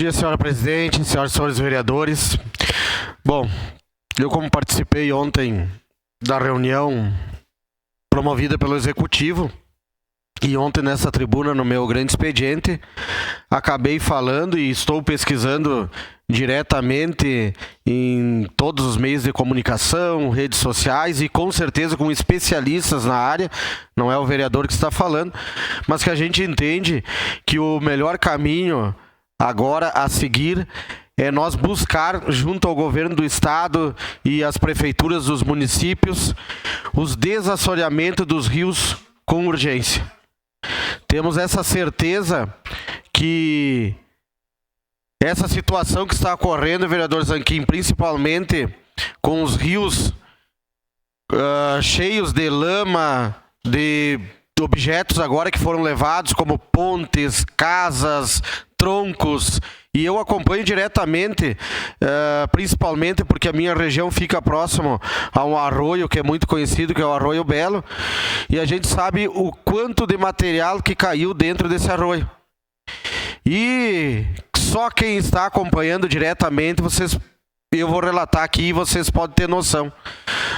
Dia, senhora presidente, senhoras e senhores vereadores. Bom, eu como participei ontem da reunião promovida pelo Executivo e ontem nessa tribuna no meu grande expediente, acabei falando e estou pesquisando diretamente em todos os meios de comunicação, redes sociais e com certeza com especialistas na área, não é o vereador que está falando, mas que a gente entende que o melhor caminho agora a seguir é nós buscar, junto ao governo do estado e às prefeituras dos municípios, os desassoreamentos dos rios com urgência. Temos essa certeza que essa situação que está ocorrendo, vereador Zanquim, principalmente com os rios cheios de lama, de objetos agora que foram levados, como pontes, casas, troncos, e eu acompanho diretamente, principalmente porque a minha região fica próximo a um arroio que é muito conhecido, que é o Arroio Belo, e a gente sabe o quanto de material que caiu dentro desse arroio. E só quem está acompanhando diretamente, eu vou relatar aqui e vocês podem ter noção.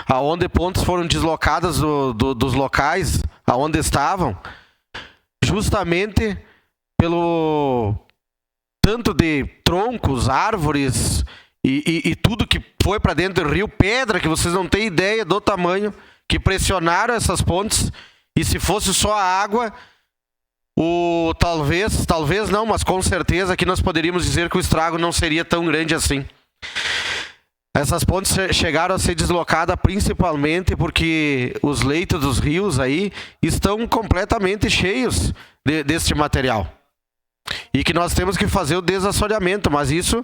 Aonde pontes foram deslocadas dos locais, aonde estavam, justamente pelo tanto de troncos, árvores e tudo que foi para dentro do rio, pedra, que vocês não têm ideia do tamanho, que pressionaram essas pontes, e se fosse só a água, talvez não, mas com certeza que nós poderíamos dizer que o estrago não seria tão grande assim. Essas pontes chegaram a ser deslocadas principalmente porque os leitos dos rios aí estão completamente cheios deste material. E que nós temos que fazer o desassoreamento, mas isso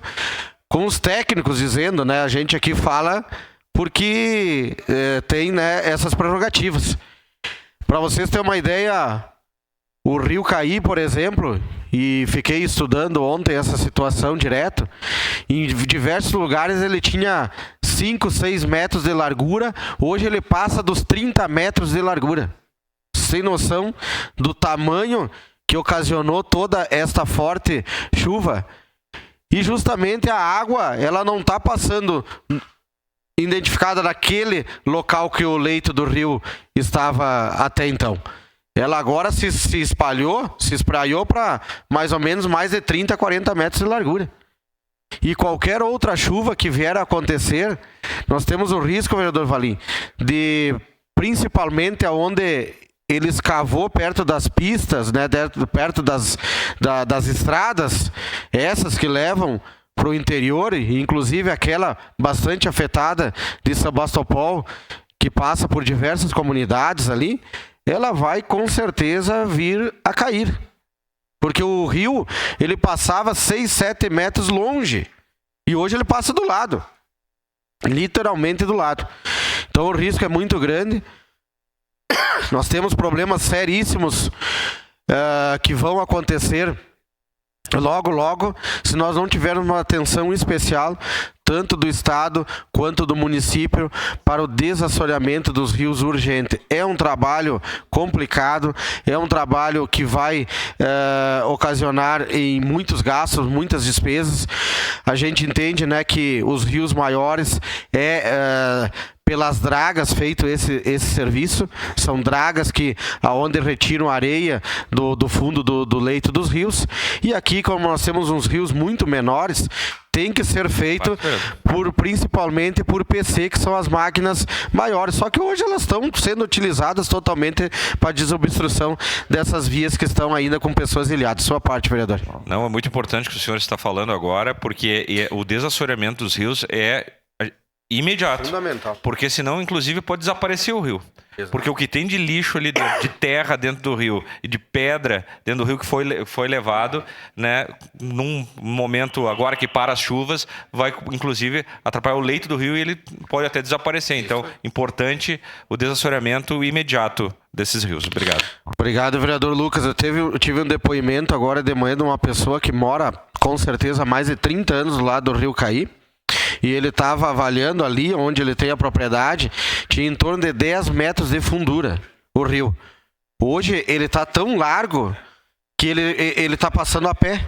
com os técnicos dizendo, né? A gente aqui fala porque tem, né, essas prerrogativas. Para vocês terem uma ideia, o Rio Caí, por exemplo, e fiquei estudando ontem essa situação direto, em diversos lugares ele tinha 5, 6 metros de largura, hoje ele passa dos 30 metros de largura. Sem noção do tamanho que ocasionou toda esta forte chuva. E justamente a água, ela não está passando identificada naquele local que o leito do rio estava até então. Ela agora se espraiou para mais ou menos mais de 30, 40 metros de largura. E qualquer outra chuva que vier a acontecer, nós temos o risco, vereador Valim, de principalmente aonde ele escavou perto das pistas, né, perto das estradas, essas que levam para o interior, e inclusive aquela bastante afetada de Sebastopol, que passa por diversas comunidades ali, ela vai com certeza vir a cair. Porque o rio, ele passava 6, 7 metros longe. E hoje ele passa do lado. Literalmente do lado. Então o risco é muito grande. Nós temos problemas seríssimos que vão acontecer logo, se nós não tivermos uma atenção especial, tanto do Estado quanto do município, para o desassoreamento dos rios urgente. É um trabalho complicado, é um trabalho que vai ocasionar em muitos gastos, muitas despesas. A gente entende, né, que os rios maiores pelas dragas feito esse serviço, são dragas que aonde retiram areia do fundo do leito dos rios, e aqui, como nós temos uns rios muito menores, tem que ser feito principalmente por PC, que são as máquinas maiores, só que hoje elas estão sendo utilizadas totalmente para desobstrução dessas vias que estão ainda com pessoas ilhadas. Sua parte, vereador. Não, é muito importante o que o senhor está falando agora, porque o desassoreamento dos rios é imediato. Fundamental. Porque senão, inclusive, pode desaparecer o rio. Exato. Porque o que tem de lixo ali, de terra dentro do rio e de pedra dentro do rio que foi levado, né, num momento agora que para as chuvas, vai inclusive atrapalhar o leito do rio e ele pode até desaparecer. Então, importante o desassoreamento imediato desses rios. Obrigado. Obrigado, vereador Lucas. Eu tive um depoimento agora de manhã de uma pessoa que mora, com certeza, há mais de 30 anos do lado do Rio Caí. E ele estava avaliando ali onde ele tem a propriedade, tinha em torno de 10 metros de fundura o rio. Hoje ele está tão largo que ele está passando a pé.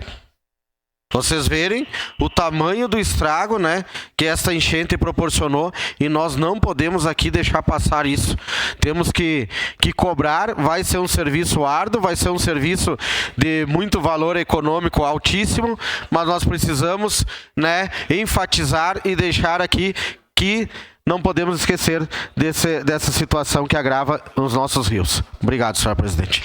Vocês verem o tamanho do estrago, né, que esta enchente proporcionou, e nós não podemos aqui deixar passar isso. Temos que cobrar. Vai ser um serviço árduo, vai ser um serviço de muito valor econômico altíssimo, mas nós precisamos, né, enfatizar e deixar aqui que não podemos esquecer dessa situação que agrava os nossos rios. Obrigado, senhor presidente.